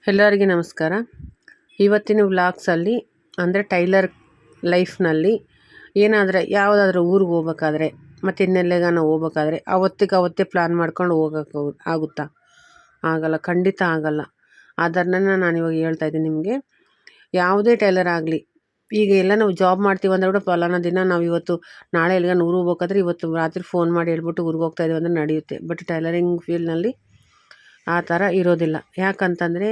ಎಲ್ಲರಿಗೆ ನಮಸ್ಕಾರ. ಇವತ್ತಿನ ವ್ಲಾಗ್ಸಲ್ಲಿ ಅಂದರೆ ಟೈಲರ್ ಲೈಫ್ನಲ್ಲಿ ಯಾವುದಾದ್ರೂ ಊರಿಗೆ ಹೋಗ್ಬೇಕಾದ್ರೆ ಮತ್ತು ಇನ್ನೆಲ್ಲಿಗಾನ ಹೋಗ್ಬೇಕಾದ್ರೆ ಅವತ್ತೇ ಪ್ಲ್ಯಾನ್ ಮಾಡ್ಕೊಂಡು ಹೋಗೋಕ್ಕೆ ಆಗುತ್ತಾ? ಆಗಲ್ಲ, ಖಂಡಿತ ಆಗಲ್ಲ. ಅದನ್ನು ನಾನಿವಾಗ ಹೇಳ್ತಾಯಿದ್ದೀನಿ ನಿಮಗೆ. ಯಾವುದೇ ಟೈಲರ್ ಆಗಲಿ, ಈಗ ಎಲ್ಲ ನಾವು ಜಾಬ್ ಮಾಡ್ತೀವಿ ಅಂದ್ರೆ ಕೂಡ ಫಲಾನ ದಿನ ನಾವು ಇವತ್ತು ನಾಳೆ ಎಲ್ಲಿಗಾನ ಊರಿಗೆ ಹೋಗ್ಬೇಕಾದ್ರೆ ಇವತ್ತು ರಾತ್ರಿ ಫೋನ್ ಮಾಡಿ ಹೇಳ್ಬಿಟ್ಟು ಊರಿಗೆ ಹೋಗ್ತಾ ಇದೀವಿ ಅಂದರೆ ನಡೆಯುತ್ತೆ. ಬಟ್ ಟೈಲರಿಂಗ್ ಫೀಲ್ಡ್ನಲ್ಲಿ ಆ ಥರ ಇರೋದಿಲ್ಲ. ಯಾಕಂತಂದರೆ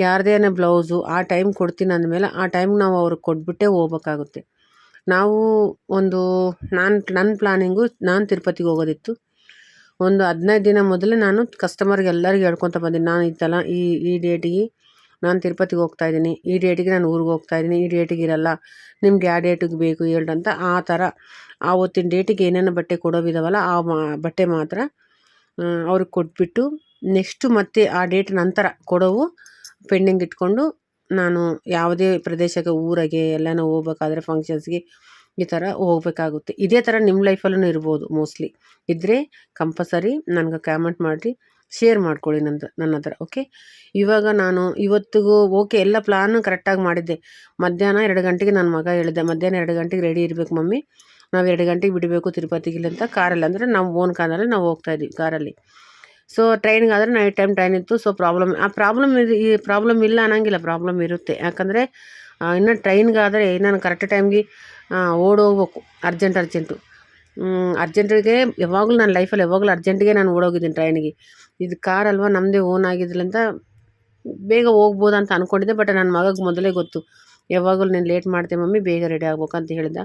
ಯಾರದೇ ಬ್ಲೌಸು ಆ ಟೈಮ್ ಕೊಡ್ತೀನಿ ಅಂದಮೇಲೆ ಆ ಟೈಮ್ಗೆ ನಾವು ಅವ್ರಿಗೆ ಕೊಟ್ಬಿಟ್ಟೇ ಹೋಗ್ಬೇಕಾಗುತ್ತೆ. ನಾವು ನನ್ನ ಪ್ಲಾನಿಂಗು, ನಾನು ತಿರುಪತಿಗೆ ಹೋಗೋದಿತ್ತು. ಒಂದು 15 ದಿನ ಮೊದಲೇ ನಾನು ಕಸ್ಟಮರ್ಗೆ ಎಲ್ಲರಿಗೂ ಹೇಳ್ಕೊತ ಬಂದೀನಿ, ನಾನು ಈ ಡೇಟಿಗೆ ನಾನು ತಿರುಪತಿಗೆ ಹೋಗ್ತಾಯಿದ್ದೀನಿ, ಈ ಡೇಟಿಗೆ ನಾನು ಊರಿಗೆ ಹೋಗ್ತಾಯಿದ್ದೀನಿ, ಈ ಡೇಟಿಗೆ ಇರಲ್ಲ, ನಿಮ್ಗೆ ಯಾವ ಡೇಟಿಗೆ ಬೇಕು ಹೇಳ್ರಿ ಅಂತ. ಆ ಥರ ಆವತ್ತಿನ ಡೇಟಿಗೆ ಏನೇನು ಬಟ್ಟೆ ಕೊಡೋವಿದಾವಲ್ಲ ಆ ಬಟ್ಟೆ ಮಾತ್ರ ಅವ್ರಿಗೆ ಕೊಟ್ಬಿಟ್ಟು ನೆಕ್ಸ್ಟು ಮತ್ತೆ ಆ ಡೇಟ್ ನಂತರ ಕೊಡೋವು ಪೆಂಡಿಂಗ್ ಇಟ್ಕೊಂಡು ನಾನು ಯಾವುದೇ ಪ್ರದೇಶಕ್ಕೆ ಊರಿಗೆ ಎಲ್ಲನೂ ಹೋಗ್ಬೇಕಾದ್ರೆ ಫಂಕ್ಷನ್ಸ್ಗೆ ಈ ಥರ ಹೋಗ್ಬೇಕಾಗುತ್ತೆ. ಇದೇ ಥರ ನಿಮ್ಮ ಲೈಫಲ್ಲೂ ಇರ್ಬೋದು. ಮೋಸ್ಟ್ಲಿ ಇದ್ದರೆ ಕಂಪಲ್ಸರಿ ನನಗೆ ಕಾಮೆಂಟ್ ಮಾಡಿರಿ, ಶೇರ್ ಮಾಡ್ಕೊಳ್ಳಿ ನನ್ನ ಹತ್ರ. ಓಕೆ, ಇವಾಗ ನಾನು ಇವತ್ತಿಗೂ ಎಲ್ಲ ಪ್ಲಾನು ಕರೆಕ್ಟಾಗಿ ಮಾಡಿದ್ದೆ. ಮಧ್ಯಾಹ್ನ 2 ಗಂಟೆಗೆ ನನ್ನ ಮಗ ಹೇಳಿದೆ, ಮಧ್ಯಾಹ್ನ 2 ಗಂಟೆಗೆ ರೆಡಿ ಇರಬೇಕು ಮಮ್ಮಿ, ನಾವು 2 ಗಂಟೆಗೆ ಬಿಡಬೇಕು ತಿರುಪತಿಗೆ ಅಂತ. ಕಾರಲ್ಲಿ ಅಂದರೆ ನಾವು ಓನ್ ಕಾರಲ್ಲಿ ನಾವು ಹೋಗ್ತಾಯಿದ್ವಿ ಕಾರಲ್ಲಿ. ಸೊ ಟ್ರೈನ್ಗಾದರೆ ನೈಟ್ ಟೈಮ್ ಟ್ರೈನ್ ಇತ್ತು. ಸೊ ಪ್ರಾಬ್ಲಮ್ ಇಲ್ಲ ಅನ್ನೋಂಗಿಲ್ಲ, ಪ್ರಾಬ್ಲಮ್ ಇರುತ್ತೆ. ಯಾಕಂದರೆ ಇನ್ನು ಟ್ರೈನ್ಗಾದರೆ ನಾನು ಕರೆಕ್ಟ್ ಟೈಮ್ಗೆ ಓಡೋಗ್ಬೇಕು. ಅರ್ಜೆಂಟು ಅರ್ಜೆಂಟಿಗೆ ಯಾವಾಗಲೂ ನನ್ನ ಲೈಫಲ್ಲಿ ಯಾವಾಗಲೂ ಅರ್ಜೆಂಟಿಗೆ ನಾನು ಓಡೋಗಿದ್ದೀನಿ ಟ್ರೈನಿಗೆ. ಇದು ಕಾರಲ್ವ, ನಮ್ಮದೇ ಓನ್ ಆಗಿದ್ರಿಂದ ಬೇಗ ಹೋಗ್ಬೋದು ಅಂತ ಅಂದ್ಕೊಂಡಿದ್ದೆ. ಬಟ್ ನನ್ನ ಮಗಗೆ ಮೊದಲೇ ಗೊತ್ತು, ಯಾವಾಗಲೂ ನೀನು ಲೇಟ್ ಮಾಡ್ತೆ ಮಮ್ಮಿ, ಬೇಗ ರೆಡಿ ಆಗ್ಬೇಕು ಅಂತ ಹೇಳಿದ.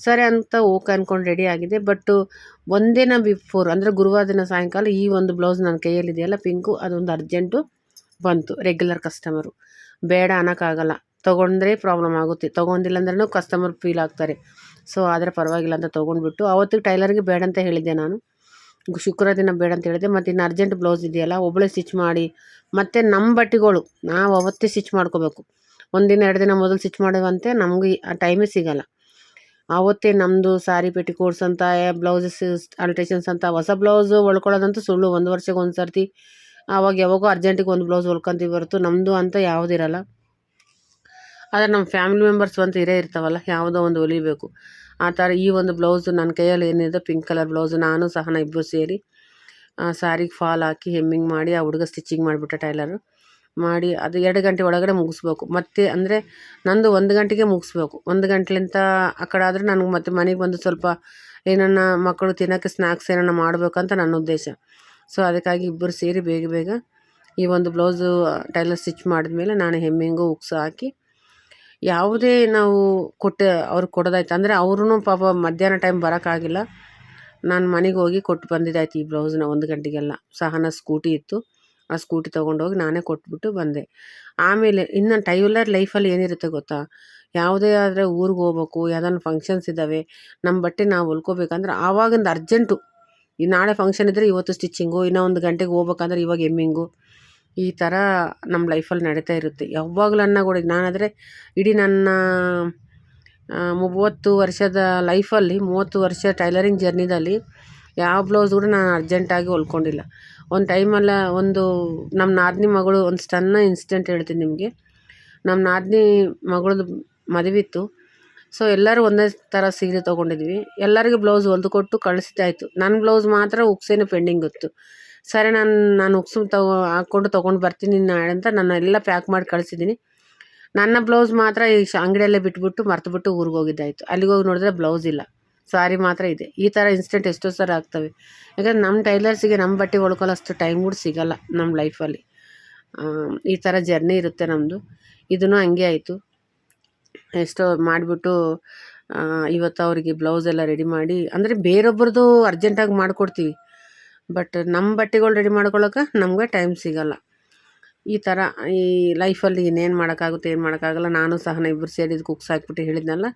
ಸರಿ ಅಂತ ಓಕೆ ಅಂದ್ಕೊಂಡು ರೆಡಿ ಆಗಿದೆ. ಬಟ್ಟು ಒಂದಿನ ಬಿಫೋರ್ ಅಂದರೆ ಗುರುವಾರ ದಿನ ಸಾಯಂಕಾಲ ಈ ಒಂದು ಬ್ಲೌಸ್ ನನ್ನ ಕೈಯಲ್ಲಿದೆಯಲ್ಲ ಪಿಂಕು, ಅದೊಂದು ಅರ್ಜೆಂಟು ಬಂತು. ರೆಗ್ಯುಲರ್ ಕಸ್ಟಮರು ಬೇಡ ಅನ್ನೋಕ್ಕಾಗಲ್ಲ, ತೊಗೊಂಡ್ರೆ ಪ್ರಾಬ್ಲಮ್ ಆಗುತ್ತೆ, ತೊಗೊಂಡಿಲ್ಲ ಅಂದ್ರೂ ಕಸ್ಟಮರ್ ಫೀಲ್ ಆಗ್ತಾರೆ. ಸೊ ಆದರೆ ಪರವಾಗಿಲ್ಲ ಅಂತ ತೊಗೊಂಡ್ಬಿಟ್ಟು ಅವತ್ತಿಗೆ ಟೈಲರ್ಗೆ ಬೇಡ ಅಂತ ಹೇಳಿದ್ದೆ ನಾನು. ಶುಕ್ರವಾರ ದಿನ ಬೇಡ ಅಂತ ಹೇಳಿದೆ. ಮತ್ತು ಇನ್ನು ಅರ್ಜೆಂಟ್ ಬ್ಲೌಸ್ ಇದೆಯಲ್ಲ ಒಬ್ಬಳೇ ಸ್ಟಿಚ್ ಮಾಡಿ, ಮತ್ತು ನಮ್ಮ ಬಟ್ಟೆಗಳು ನಾವು ಅವತ್ತೇ ಸ್ಟಿಚ್ ಮಾಡ್ಕೋಬೇಕು. 1 ದಿನ 2 ದಿನ ಮೊದಲು ಸ್ಟಿಚ್ ಮಾಡುವಂತೆ ನಮಗೆ ಆ ಟೈಮೇ ಸಿಗೋಲ್ಲ. ಆವತ್ತೇ ನಮ್ಮದು ಸಾರಿ ಪೆಟಿಕೋಟ್ಸ್ ಅಂತ, ಬ್ಲೌಸಸ್ ಆಲ್ಟ್ರೇಷನ್ಸ್ ಅಂತ, ಹೊಸ ಬ್ಲೌಸು ಹೊಲ್ಕೊಳ್ಳೋದಂತೂ ಸುಳ್ಳು. 1 ವರ್ಷಕ್ಕೆ ಒಂದು ಸರ್ತಿ, ಯಾವಾಗೋ ಅರ್ಜೆಂಟಿಗೆ ಒಂದು ಬ್ಲೌಸ್ ಹೊಲ್ಕೊಂತೀವಿ ಹೊರತು ನಮ್ಮದು ಅಂತ ಯಾವುದಿರಲ್ಲ. ಆದರೆ ನಮ್ಮ ಫ್ಯಾಮಿಲಿ ಮೆಂಬರ್ಸ್ ಅಂತ ಇರ್ತಾವಲ್ಲ, ಯಾವುದೋ ಒಂದು ಹೊಲಿಬೇಕು. ಆ ಥರ ಈ ಒಂದು ಬ್ಲೌಸು ನನ್ನ ಕೈಯಲ್ಲಿ ಏನಿದೆ ಪಿಂಕ್ ಕಲರ್ ಬ್ಲೌಸು, ನಾನು ಸಹನ ಇಬ್ಬರು ಸೇರಿ ಸಾರಿಗೆ ಫಾಲ್ ಹಾಕಿ ಹೆಮ್ಮಿಂಗ್ ಮಾಡಿ ಆ ಹುಡುಗ ಸ್ಟಿಚಿಂಗ್ ಮಾಡಿಬಿಟ್ಟ ಟೈಲರು ಮಾಡಿ. ಅದು 2 ಗಂಟೆ ಒಳಗಡೆ ಮುಗಿಸ್ಬೇಕು. ಮತ್ತು ಅಂದರೆ ನಂದು 1 ಗಂಟೆಗೆ ಮುಗಿಸ್ಬೇಕು. 1 ಗಂಟೆಲಿಂದ ಆ ಕಡೆ ಆದರೆ ನನಗೆ ಮತ್ತೆ ಮನೆಗೆ ಬಂದು ಸ್ವಲ್ಪ ಏನನ್ನ ಮಕ್ಕಳು ತಿನ್ನೋಕ್ಕೆ ಸ್ನ್ಯಾಕ್ಸ್ ಏನನ್ನ ಮಾಡಬೇಕಂತ ನನ್ನ ಉದ್ದೇಶ. ಸೊ ಅದಕ್ಕಾಗಿ ಇಬ್ಬರು ಸೇರಿ ಬೇಗ ಈ ಒಂದು ಬ್ಲೌಸು ಟೈಲರ್ ಸ್ಟಿಚ್ ಮಾಡಿದ್ಮೇಲೆ ನಾನು ಹೆಮ್ಮಿಂಗು ಉಕ್ಸು ಹಾಕಿ, ಯಾವುದೇ ನಾವು ಅವ್ರಿಗೆ ಕೊಡೋದಾಯ್ತು ಅಂದರೆ ಅವ್ರೂ ಪಾಪ ಮಧ್ಯಾಹ್ನ ಟೈಮ್ ಬರೋಕ್ಕಾಗಿಲ್ಲ. ನಾನು ಮನೆಗೆ ಹೋಗಿ ಕೊಟ್ಟು ಬಂದಿದ್ದಾಯ್ತು ಈ ಬ್ಲೌಸ್ನ 1 ಗಂಟೆಗೆಲ್ಲ. ಸಹನ ಸ್ಕೂಟಿ ಇತ್ತು, ಆ ಸ್ಕೂಟಿ ತೊಗೊಂಡೋಗಿ ನಾನೇ ಕೊಟ್ಬಿಟ್ಟು ಬಂದೆ. ಆಮೇಲೆ ಇನ್ನು ಟೈಲರ್ ಲೈಫಲ್ಲಿ ಏನಿರುತ್ತೆ ಗೊತ್ತಾ, ಯಾವುದೇ ಆದರೆ ಊರಿಗೆ ಹೋಗ್ಬೇಕು, ಯಾವ್ದಾನ ಫಂಕ್ಷನ್ಸ್ ಇದ್ದಾವೆ, ನಮ್ಮ ಬಟ್ಟೆ ನಾವು ಹೊಲ್ಕೋಬೇಕಂದ್ರೆ ಆವಾಗಿಂದು ಅರ್ಜೆಂಟು. ಈ ನಾಳೆ ಫಂಕ್ಷನ್ ಇದ್ದರೆ ಇವತ್ತು ಸ್ಟಿಚಿಂಗು, ಇನ್ನೂ 1 ಗಂಟೆಗೆ ಹೋಗ್ಬೇಕಂದ್ರೆ ಇವಾಗ ಹೆಮ್ಮಿಂಗು, ಈ ಥರ ನಮ್ಮ ಲೈಫಲ್ಲಿ ನಡೀತಾ ಇರುತ್ತೆ ಯಾವಾಗಲೂ ಕೂಡ. ನಾನಾದರೆ ಇಡೀ ನನ್ನ 30 ವರ್ಷದ ಲೈಫಲ್ಲಿ 30 ವರ್ಷ ಟೈಲರಿಂಗ್ ಜರ್ನಿದಲ್ಲಿ ಯಾವ ಬ್ಲೌಸ್ ಕೂಡ ನಾನು ಅರ್ಜೆಂಟಾಗಿ ಹೊಲ್ಕೊಂಡಿಲ್ಲ. ಒಂದು ಟೈಮಲ್ಲ ನಮ್ಮ ನಾದಿನಿ ಮಗಳು ಒಂದು ಸಣ್ಣ ಇನ್ಸಿಡೆಂಟ್ ಹೇಳ್ತೀನಿ ನಿಮಗೆ. ನಮ್ಮ ನಾದಿನಿ ಮಗಳದ್ದು ಮದುವೆ ಇತ್ತು. ಸೊ ಎಲ್ಲರೂ ಒಂದೇ ಥರ ಸೀರೆ ತೊಗೊಂಡಿದ್ವಿ. ಎಲ್ಲರಿಗೂ ಬ್ಲೌಸ್ ಹೊಲ್ದು ಕೊಟ್ಟು ಕಳಿಸಿದ್ದಾಯಿತು. ನನ್ನ ಬ್ಲೌಸ್ ಮಾತ್ರ ಉಕ್ಸೇನು ಪೆಂಡಿಂಗ್ ಇತ್ತು. ಸರಿ, ನಾನು ಉಕ್ಸು ಹಾಕ್ಕೊಂಡು ತೊಗೊಂಡು ಬರ್ತೀನಿ ನಾಳೆ ಅಂತ ಎಲ್ಲ ಪ್ಯಾಕ್ ಮಾಡಿ ಕಳಿಸಿದ್ದೀನಿ. ನನ್ನ ಬ್ಲೌಸ್ ಮಾತ್ರ ಈ ಅಂಗಡಿಯಲ್ಲೇ ಬಿಟ್ಬಿಟ್ಟು ಮರ್ತುಬಿಟ್ಟು ಊರಿಗೆ ಹೋಗಿದ್ದಾಯಿತು. ಅಲ್ಲಿಗೆ ಹೋಗಿ ನೋಡಿದ್ರೆ ಬ್ಲೌಸ್ ಇಲ್ಲ, ಸಾರಿ ಮಾತ್ರ ಇದೆ. ಈ ಥರ ಇನ್ಸಿಡೆಂಟ್ ಎಷ್ಟೋ ಸಲ ಆಗ್ತವೆ. ಯಾಕಂದರೆ ನಮ್ಮ ಟೈಲರ್ಸಿಗೆ ನಮ್ಮ ಬಟ್ಟೆ ಹೊಲ್ಕೊಳ್ಳೋಷ್ಟು ಟೈಮ್ ಕೂಡ ಸಿಗೋಲ್ಲ ನಮ್ಮ ಲೈಫಲ್ಲಿ. ಈ ಥರ ಜರ್ನಿ ಇರುತ್ತೆ ನಮ್ಮದು. ಇದೂ ಹಂಗೆ ಆಯಿತು. ಎಷ್ಟೋ ಮಾಡಿಬಿಟ್ಟು ಇವತ್ತು ಅವರಿಗೆ ಬ್ಲೌಸ್ ಎಲ್ಲ ರೆಡಿ ಮಾಡಿ, ಅಂದರೆ ಬೇರೊಬ್ಬರದು ಅರ್ಜೆಂಟಾಗಿ ಮಾಡಿಕೊಡ್ತೀವಿ, ಬಟ್ ನಮ್ಮ ಬಟ್ಟೆಗಳು ರೆಡಿ ಮಾಡ್ಕೊಳ್ಳೋಕೆ ನಮಗೆ ಟೈಮ್ ಸಿಗೋಲ್ಲ. ಈ ಥರ ಈ ಲೈಫಲ್ಲಿ ಇನ್ನೇನು ಮಾಡೋಕ್ಕಾಗುತ್ತೆ, ಏನು ಮಾಡೋಕ್ಕಾಗಲ್ಲ. ನಾನು ಸಹನ ಇಬ್ಬರು ಸೇರಿ ಕುಕ್ಸ್ ಹಾಕ್ಬಿಟ್ಟು ಹೇಳಿದ್ನಲ್ಲ,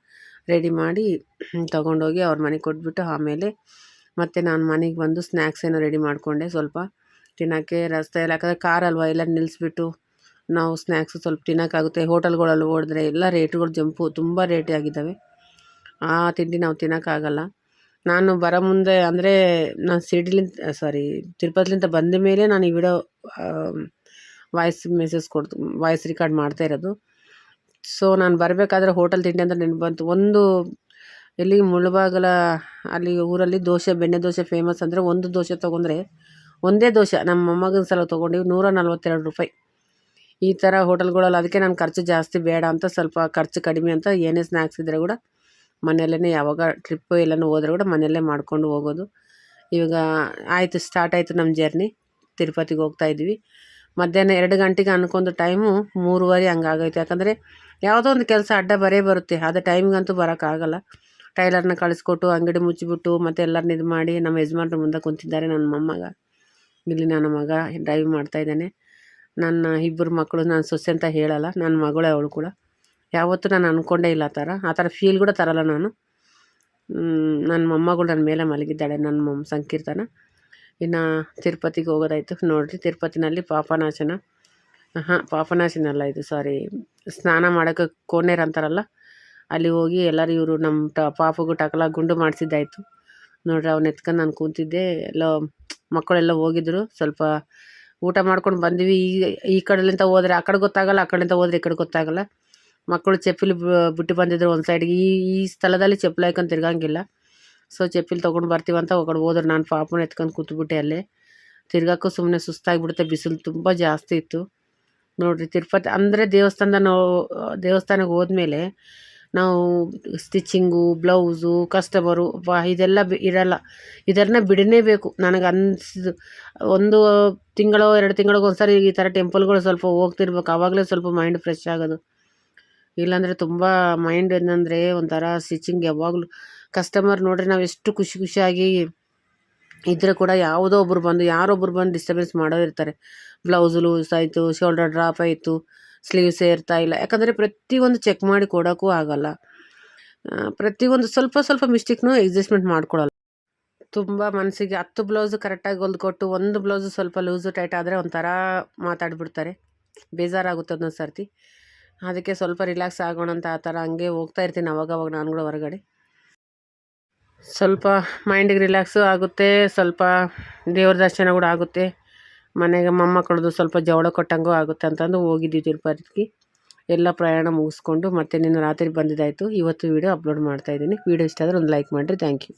ರೆಡಿ ಮಾಡಿ ತೊಗೊಂಡೋಗಿ ಅವ್ರ ಮನೆಗೆ ಕೊಟ್ಬಿಟ್ಟು ಆಮೇಲೆ ಮತ್ತು ನಾನು ಮನೆಗೆ ಬಂದು ಸ್ನ್ಯಾಕ್ಸ್ ಏನೋ ರೆಡಿ ಮಾಡಿಕೊಂಡೆ. ಸ್ವಲ್ಪ ತಿನ್ನೋಕ್ಕೆ ರಸ್ತೆಯಲ್ಲಿ, ಯಾಕಂದರೆ ಕಾರಲ್ವ, ಎಲ್ಲ ನಿಲ್ಲಿಸ್ಬಿಟ್ಟು ನಾವು ಸ್ನ್ಯಾಕ್ಸು ಸ್ವಲ್ಪ ತಿನ್ನೋಕ್ಕಾಗುತ್ತೆ. ಹೋಟೆಲ್ಗಳಲ್ಲಿ ಹೋದ್ರೆ ಎಲ್ಲ ರೇಟುಗಳು ತುಂಬ ರೇಟ್ ಆಗಿದ್ದಾವೆ. ಆ ತಿಂಡಿ ನಾವು ತಿನ್ನೋಕ್ಕಾಗಲ್ಲ. ನಾನು ಬರೋ ಮುಂದೆ ಅಂದರೆ ನಾನು ತಿರುಪತಿಲಿಂದ ಬಂದ ಮೇಲೆ ನಾನು ಈ ವಿಡಿಯೋ ವಾಯ್ಸ್ ರೆಕಾರ್ಡ್ ಮಾಡ್ತಾ ಇರೋದು. ಸೊ ನಾನು ಬರಬೇಕಾದ್ರೆ ಹೋಟೆಲ್ ತಿಂಡಿ ಅಂತ ನೆನಪು ಬಂತು. ಒಂದು ಎಲ್ಲಿ ಮುಳಬಾಗಲ ಅಲ್ಲಿ ಊರಲ್ಲಿ ಬೆಣ್ಣೆ ದೋಸೆ ಫೇಮಸ್ ಅಂದರೆ ಒಂದು ದೋಸೆ ತೊಗೊಂಡ್ರೆ ಒಂದೇ ದೋಸೆ ನಮ್ಮ ಮೊಮ್ಮಗನ ಸಲ ತೊಗೊಂಡಿವಿ 142 ರೂಪಾಯಿ. ಈ ಥರ ಹೋಟೆಲ್ಗಳಲ್ಲಿ ಅದಕ್ಕೆ ನಾನು ಖರ್ಚು ಜಾಸ್ತಿ ಬೇಡ ಅಂತ ಸ್ವಲ್ಪ ಖರ್ಚು ಕಡಿಮೆ ಅಂತ ಏನೇ ಸ್ನ್ಯಾಕ್ಸ್ ಇದ್ದರೆ ಕೂಡ ಮನೆಯಲ್ಲೇ ಯಾವಾಗ ಟ್ರಿಪ್ಪು ಎಲ್ಲನೂ ಹೋದ್ರೆ ಕೂಡ ಮನೆಯಲ್ಲೇ ಮಾಡ್ಕೊಂಡು ಹೋಗೋದು. ಇವಾಗ ಆಯಿತು, ಸ್ಟಾರ್ಟ್ ಆಯಿತು ನಮ್ಮ ಜರ್ನಿ. ತಿರುಪತಿಗೆ ಹೋಗ್ತಾಯಿದ್ವಿ. ಮಧ್ಯಾಹ್ನ 2 ಗಂಟೆಗೆ ಅನ್ಕೊಂಡು ಟೈಮು 3:30 ಹಂಗಾಗೈತೆ. ಯಾಕಂದರೆ ಯಾವುದೋ ಒಂದು ಕೆಲಸ ಅಡ್ಡ ಬರುತ್ತೆ, ಅದು ಟೈಮಿಗಂತೂ ಬರೋಕ್ಕಾಗಲ್ಲ. ಟೈಲರ್ನ ಕಳಿಸ್ಕೊಟ್ಟು ಅಂಗಡಿ ಮುಚ್ಚಿಬಿಟ್ಟು ಮತ್ತೆ ಎಲ್ಲರನ್ನ ಇದು ಮಾಡಿ ನಮ್ಮ ಯಜಮಾನ್ರು ಮುಂದೆ ಕುಂತಿದ್ದಾರೆ. ನನ್ನ ಮೊಮ್ಮಗ ಇಲ್ಲಿ, ನನ್ನ ಮಗ ಡ್ರೈವ್ ಮಾಡ್ತಾಯಿದ್ದಾನೆ. ನನ್ನ 2 ಮಕ್ಕಳು, ನಾನು ಸೊಸೆ ಅಂತ ಹೇಳಲ್ಲ, ನನ್ನ ಮಗಳೇ ಅವಳು ಕೂಡ. ಯಾವತ್ತೂ ನಾನು ಅಂದ್ಕೊಂಡೇ ಇಲ್ಲ ಆ ಥರ ಫೀಲ್ ಕೂಡ ತರಲ್ಲ ನಾನು. ನನ್ನ ಮೊಮ್ಮಗಳು ನನ್ನ ಮೇಲೆ ಮಲಗಿದ್ದಾಳೆ, ನನ್ನ ಸಂಕೀರ್ತನ. ಇನ್ನು ತಿರುಪತಿಗೆ ಹೋಗೋದಾಯಿತು. ನೋಡಿರಿ, ತಿರುಪತಿನಲ್ಲಿ ಪಾಪನಾಶನ ಅಲ್ಲ ಇದು, ಸಾರಿ, ಸ್ನಾನ ಮಾಡೋಕ್ಕೆ ಕೋನೇರು ಅಂತಾರಲ್ಲ, ಅಲ್ಲಿ ಹೋಗಿ ಎಲ್ಲರೂ ಇವರು ನಮ್ಮ ಪಾಪಗೂ ಟಕಲ ಗುಂಡು ಮಾಡಿಸಿದ್ದಾಯಿತು. ನೋಡ್ರಿ, ಅವ್ನು ಎತ್ಕೊಂಡು ನಾನು ಕೂತಿದ್ದೆ. ಮಕ್ಕಳೆಲ್ಲ ಹೋಗಿದ್ರು. ಸ್ವಲ್ಪ ಊಟ ಮಾಡ್ಕೊಂಡು ಬಂದ್ವಿ. ಈ ಕಡೆಲಿಂದ ಹೋದ್ರೆ ಆ ಕಡೆ ಗೊತ್ತಾಗಲ್ಲ, ಆ ಕಡೆಯಿಂದ ಹೋದ್ರೆ ಈ ಕಡೆ ಗೊತ್ತಾಗಲ್ಲ. ಮಕ್ಕಳು ಚಪ್ಪಲಿ ಬಿಟ್ಟು ಬಂದಿದ್ರು ಒಂದು ಸೈಡ್ಗೆ. ಈ ಸ್ಥಳದಲ್ಲಿ ಚಪ್ಪಲಿ ಹಾಕೊಂಡು ತಿರ್ಗಂಗಿಲ್ಲ. ಸೊ ಚಪ್ಪಲಿ ತೊಗೊಂಡು ಬರ್ತೀವಂತ ಒಳಗಡೆ ಹೋದ್ರೆ ನಾನು ಪಾಪನ ಎತ್ಕೊಂಡು ಕೂತ್ಬಿಟ್ಟೆ ಅಲ್ಲೇ. ತಿರ್ಗಾಕ್ಕೂ ಸುಮ್ಮನೆ ಸುಸ್ತಾಗಿಬಿಡುತ್ತೆ, ಬಿಸಿಲು ತುಂಬ ಜಾಸ್ತಿ ಇತ್ತು. ನೋಡಿರಿ, ತಿರುಪತಿ ಅಂದರೆ ದೇವಸ್ಥಾನಕ್ಕೆ ಹೋದ್ಮೇಲೆ ನಾವು ಸ್ಟಿಚಿಂಗು, ಬ್ಲೌಸು, ಕಸ್ಟಮರು ಇದೆಲ್ಲ ಇರಲ್ಲ. ಇದನ್ನ ಬಿಡಲೇಬೇಕು. ನನಗೆ ಅನಿಸಿದ್ದು 1 ತಿಂಗಳೋ 2 ತಿಂಗಳಿಗೂ ಒಂದ್ಸರಿ ಈ ಥರ ಟೆಂಪಲ್ಗಳು ಸ್ವಲ್ಪ ಹೋಗ್ತಿರ್ಬೇಕು. ಆವಾಗಲೇ ಸ್ವಲ್ಪ ಮೈಂಡ್ ಫ್ರೆಶ್ ಆಗೋದು. ಇಲ್ಲಾಂದರೆ ತುಂಬ ಮೈಂಡ್ ಏನಂದರೆ ಒಂಥರ ಸ್ಟಿಚಿಂಗ್ ಯಾವಾಗಲೂ ಕಸ್ಟಮರ್ ನೋಡ್ರಿ, ನಾವು ಎಷ್ಟು ಖುಷಿಯಾಗಿ ಇದ್ದರೆ ಕೂಡ ಯಾರೋ ಒಬ್ಬರು ಬಂದು ಡಿಸ್ಟರ್ಬೆನ್ಸ್ ಮಾಡೋರಿರ್ತಾರೆ. ಬ್ಲೌಸ್ ಲೂಸ್ ಆಯಿತು, ಶೋಲ್ಡರ್ ಡ್ರಾಪ್ ಆಯಿತು, ಸ್ಲೀವ್ಸ್ ಏರ್ತಾ ಇಲ್ಲ. ಯಾಕಂದರೆ ಪ್ರತಿಯೊಂದು ಚೆಕ್ ಮಾಡಿ ಕೊಡೋಕ್ಕೂ ಆಗಲ್ಲ. ಪ್ರತಿಯೊಂದು ಸ್ವಲ್ಪ ಮಿಸ್ಟೇಕ್ನೂ ಅಡ್ಜಸ್ಟ್ಮೆಂಟ್ ಮಾಡ್ಕೊಳ್ಳಲ್ಲ. ತುಂಬ ಮನಸ್ಸಿಗೆ 10 ಬ್ಲೌಸು ಕರೆಕ್ಟಾಗಿ ಹೊಲ್ಕೊಟ್ಟು 1 ಬ್ಲೌಸು ಸ್ವಲ್ಪ ಲೂಸು ಟೈಟ್ ಆದರೆ ಒಂಥರ ಮಾತಾಡ್ಬಿಡ್ತಾರೆ. ಬೇಜಾರಾಗುತ್ತೆ ಒಂದೊಂದು ಸರ್ತಿ. ಅದಕ್ಕೆ ಸ್ವಲ್ಪ ರಿಲ್ಯಾಕ್ಸ್ ಆಗೋಣ ಅಂತ ಆ ಥರ ಹಂಗೆ ಹೋಗ್ತಾ ಇರ್ತೀನಿ ಅವಾಗವಾಗ ನಾನು ಕೂಡ ಹೊರಗಡೆ. ಸ್ವಲ್ಪ ಮೈಂಡಿಗೆ ರಿಲ್ಯಾಕ್ಸು ಆಗುತ್ತೆ, ಸ್ವಲ್ಪ ದೇವ್ರ ದರ್ಶನ ಕೂಡ ಆಗುತ್ತೆ, ಮನೆಗೆ ಮೊಮ್ಮಕ್ಕಳದು ಸ್ವಲ್ಪ ಜವಳ ಕೊಟ್ಟಂಗೂ ಆಗುತ್ತೆ ಅಂತಂದು ಹೋಗಿದ್ವಿ ತಿರುಪತಿಗೆ. ಎಲ್ಲ ಪ್ರಯಾಣ ಮುಗಿಸ್ಕೊಂಡು ಮತ್ತೆ ನಿನ್ನೆ ರಾತ್ರಿ ಬಂದಿದ್ದಾಯಿತು. ಇವತ್ತು ವೀಡಿಯೋ ಅಪ್ಲೋಡ್ ಮಾಡ್ತಾಯಿದ್ದೀನಿ. ವೀಡಿಯೋ ಇಷ್ಟ ಆದರೆ ಒಂದು ಲೈಕ್ ಮಾಡಿರಿ. Thank you.